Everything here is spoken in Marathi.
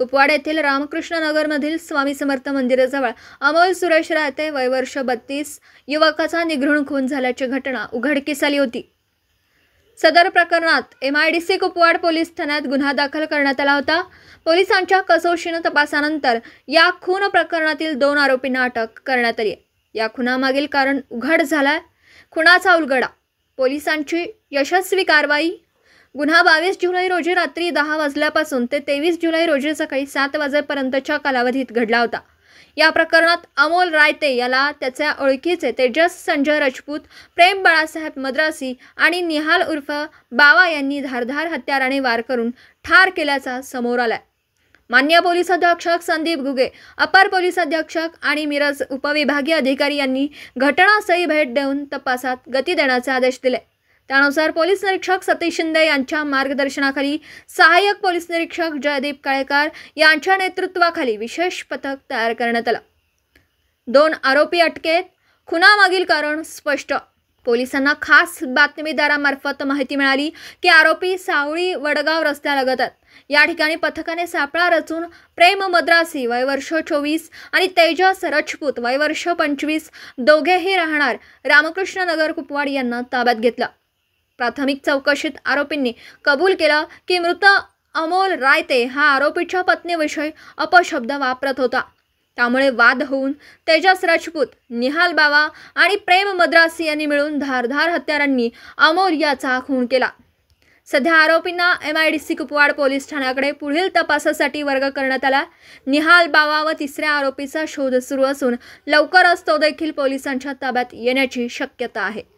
कुपवाड येथील रामकृष्ण नगरमधील स्वामी समर्थ मंदिराजवळ अमोल सुरेश रायते वय वर्ष 32 युवकाचा निघृण खून झाल्याची घटना उघडकीस आली होती। सदर प्रकरणात MIDC कुपवाड पोलीस ठाण्यात गुन्हा दाखल करण्यात आला होता। पोलिसांच्या कसोशीने तपासानंतर या खून प्रकरणातील 2 आरोपींना अटक करण्यात आली। या खुनामागील कारण उघड झालाय। खुनाचा उलगडा, पोलिसांची यशस्वी कारवाई। गुन्हा 22 जुलै रोजी रात्री 10 वाजल्यापासून ते 23 जुलै रोजी सकाळी 7 वाजेपर्यंतच्या कालावधीत घडला होता। या प्रकरणात अमोल रायते याला त्याच्या ओळखीचे तेजस संजय राजपूत, प्रेम बाळासाहेब मद्रासी आणि निहाल उर्फ बावा यांनी धारदार हत्याराने वार करून ठार केल्याचा समोर आलाय। मान्य पोलीस अधीक्षक संदीप घुगे, अपर पोलीस अधीक्षक आणि मिरज उपविभागीय अधिकारी यांनी घटनास्थळी भेट देऊन तपासात गती देण्याचे आदेश दिले। त्यानुसार पोलीस निरीक्षक सतीश शिंदे यांच्या मार्गदर्शनाखाली सहाय्यक पोलीस निरीक्षक जयदीप काळेकर यांच्या नेतृत्वाखाली विशेष पथक तयार करण्यात आलं। 2 आरोपी अटकेत। खुनामागील कारण स्पष्ट। पोलिसांना खास बातमीदारामार्फत माहिती मिळाली की आरोपी सावळी वडगाव रस्त्यालगत आहेत। या ठिकाणी पथकाने सापळा रचून प्रेम मद्रासी वय वर्ष 24 आणि तेजस राजपूत वय वर्ष 25 दोघेही राहणार रामकृष्ण नगर कुपवाड यांना ताब्यात घेतलं। प्राथमिक चौकशीत आरोपींनी कबूल केलं की मृत अमोल रायते हा आरोपीच्या पत्नीविषयी अपशब्द वापरत होता। त्यामुळे वाद होऊन तेजस राजपूत, निहाल बावा आणि प्रेम मद्रासी यांनी मिळून धारदार हत्यारांनी अमोल याचा खून केला। सध्या आरोपींना MIDC कुपवाड पोलीस ठाण्याकडे पुढील तपासासाठी वर्ग करण्यात आला। निहाल बावा व तिसऱ्या आरोपीचा शोध सुरू असून लवकरच तो देखील पोलिसांच्या ताब्यात येण्याची शक्यता आहे।